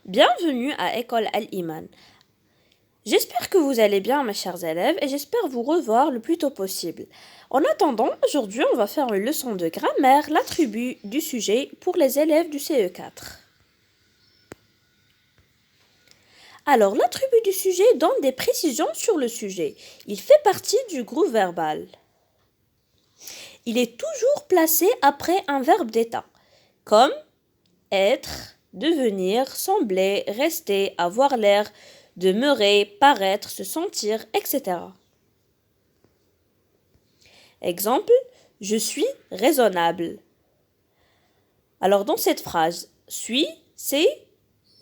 Bienvenue à École Al-Iman. J'espère que vous allez bien, mes chers élèves, et j'espère vous revoir le plus tôt possible. En attendant, aujourd'hui, on va faire une leçon de grammaire, l'attribut du sujet pour les élèves du CE4. Alors, l'attribut du sujet donne des précisions sur le sujet. Il fait partie du groupe verbal. Il est toujours placé après un verbe d'état, comme être, devenir, sembler, rester, avoir l'air, demeurer, paraître, se sentir, etc. Exemple, je suis raisonnable. Alors dans cette phrase, suis, c'est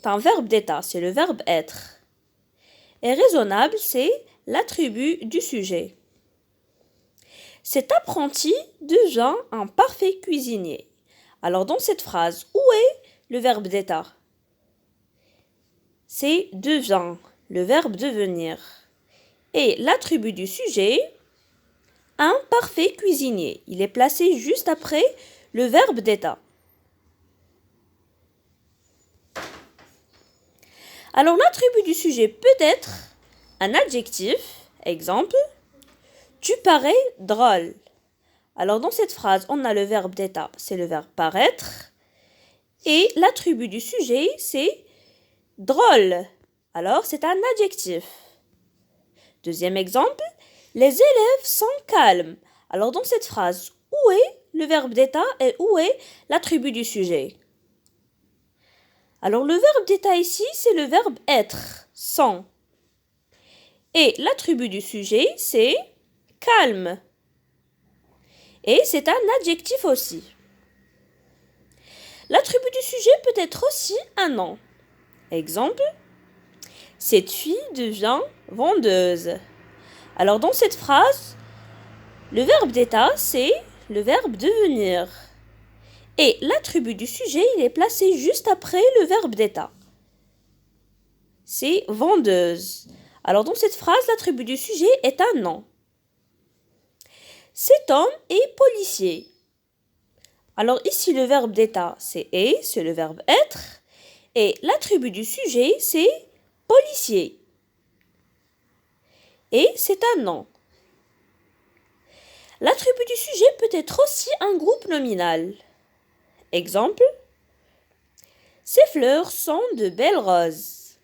un verbe d'état, c'est le verbe être. Et raisonnable, c'est l'attribut du sujet. Cet apprenti devient un parfait cuisinier. Alors dans cette phrase, où est le verbe d'état? C'est devient, le verbe devenir. Et l'attribut du sujet, un parfait cuisinier. Il est placé juste après le verbe d'état. Alors l'attribut du sujet peut être un adjectif. Exemple, tu parais drôle. Alors dans cette phrase, on a le verbe d'état, c'est le verbe paraître. Et l'attribut du sujet, c'est drôle. Alors c'est un adjectif. Deuxième exemple, les élèves sont calmes. Alors dans cette phrase, où est le verbe d'état et où est l'attribut du sujet? Alors le verbe d'état ici, c'est le verbe être, sont. Et l'attribut du sujet, c'est calme. Et c'est un adjectif aussi. L'attribut du sujet peut être aussi un nom. Exemple, cette fille devient vendeuse. Alors dans cette phrase, le verbe d'état, c'est le verbe devenir. Et l'attribut du sujet, il est placé juste après le verbe d'état. C'est vendeuse. Alors dans cette phrase, l'attribut du sujet est un nom. Cet homme est policier. Alors ici, le verbe d'état, c'est le verbe être. Et l'attribut du sujet, c'est policier. Et c'est un nom. L'attribut du sujet peut être aussi un groupe nominal. Exemple, ces fleurs sont de belles roses.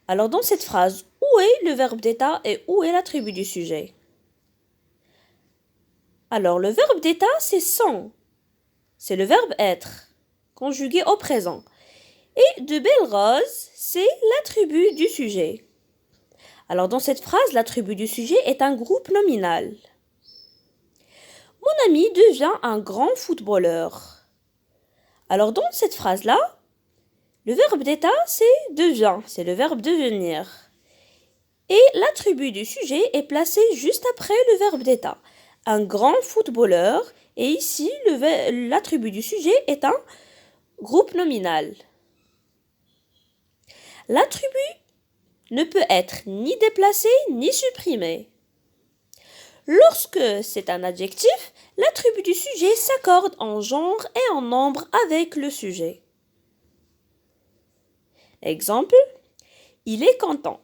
Alors dans cette phrase, où est le verbe d'état et où est l'attribut du sujet? Alors le verbe d'état, c'est sont. C'est le verbe être, conjugué au présent. Et de belles roses, c'est l'attribut du sujet. Alors dans cette phrase, l'attribut du sujet est un groupe nominal. Mon ami devient un grand footballeur. Alors dans cette phrase-là, le verbe d'état, c'est devient, c'est le verbe devenir. Et l'attribut du sujet est placé juste après le verbe d'état. Un grand footballeur, et ici, l'attribut du sujet est un groupe nominal. L'attribut ne peut être ni déplacé ni supprimé. Lorsque c'est un adjectif, l'attribut du sujet s'accorde en genre et en nombre avec le sujet. Exemple, il est content.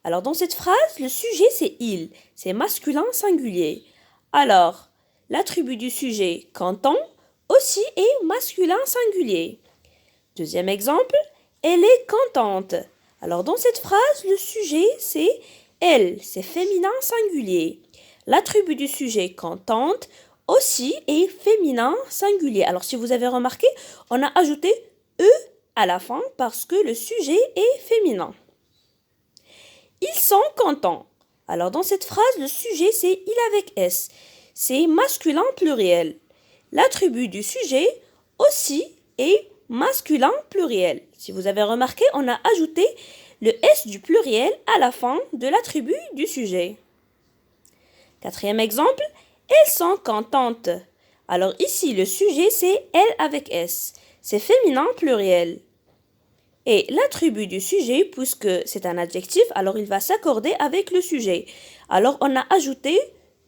Alors dans cette phrase, le sujet c'est il, c'est masculin singulier. Alors, l'attribut du sujet content aussi est masculin singulier. Deuxième exemple, elle est contente. Alors dans cette phrase, le sujet c'est elle, c'est féminin singulier. L'attribut du sujet contente aussi est féminin singulier. Alors si vous avez remarqué, on a ajouté e à la fin parce que le sujet est féminin. Ils sont contents. Alors dans cette phrase, le sujet c'est il avec s. C'est masculin pluriel. L'attribut du sujet aussi est masculin pluriel. Si vous avez remarqué, on a ajouté le s du pluriel à la fin de l'attribut du sujet. Quatrième exemple, elles sont contentes. Alors ici, le sujet c'est elle avec s. C'est féminin pluriel. Et l'attribut du sujet, puisque c'est un adjectif, alors il va s'accorder avec le sujet. Alors on a ajouté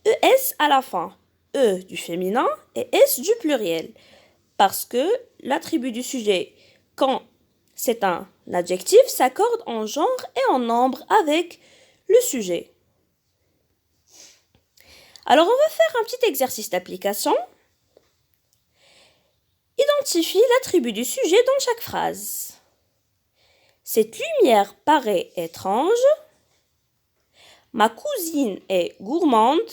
es à la fin. E du féminin et s du pluriel. Parce que l'attribut du sujet, quand c'est un adjectif s'accorde en genre et en nombre avec le sujet. Alors, on va faire un petit exercice d'application. Identifie l'attribut du sujet dans chaque phrase. Cette lumière paraît étrange. Ma cousine est gourmande.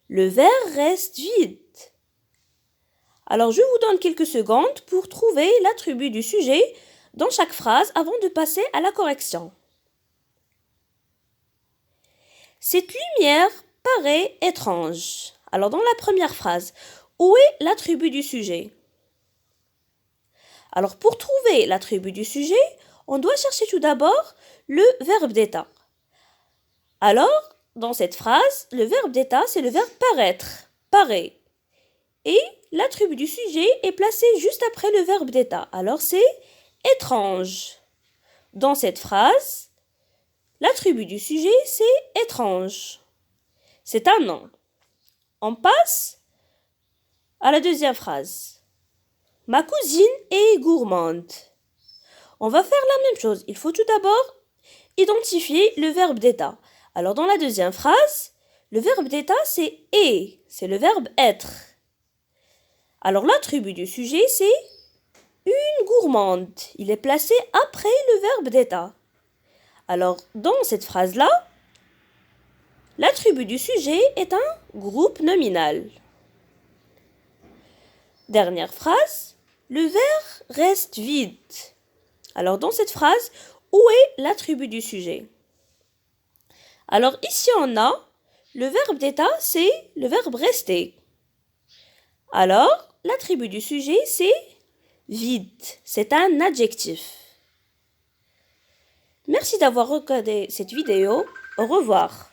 Le verre reste vide. Alors, je vous donne quelques secondes pour trouver l'attribut du sujet dans chaque phrase avant de passer à la correction. Cette lumière paraît étrange. Alors, dans la première phrase, où est l'attribut du sujet? Alors, pour trouver l'attribut du sujet, on doit chercher tout d'abord le verbe d'état. Alors, dans cette phrase, le verbe d'état, c'est le verbe paraître, paraît. Et l'attribut du sujet est placé juste après le verbe d'état. Alors, c'est étrange. Dans cette phrase, l'attribut du sujet, c'est étrange. C'est un nom. On passe à la deuxième phrase. Ma cousine est gourmande. On va faire la même chose. Il faut tout d'abord identifier le verbe d'état. Alors, dans la deuxième phrase, le verbe d'état, c'est est. C'est le verbe être. Alors, l'attribut du sujet, c'est une gourmande. Il est placé après le verbe d'état. Alors, dans cette phrase-là, l'attribut du sujet est un groupe nominal. Dernière phrase, le verre reste vide. Alors, dans cette phrase, où est l'attribut du sujet? Alors, ici, on a le verbe d'état, c'est le verbe rester. Alors, l'attribut du sujet, c'est vide. C'est un adjectif. Merci d'avoir regardé cette vidéo. Au revoir.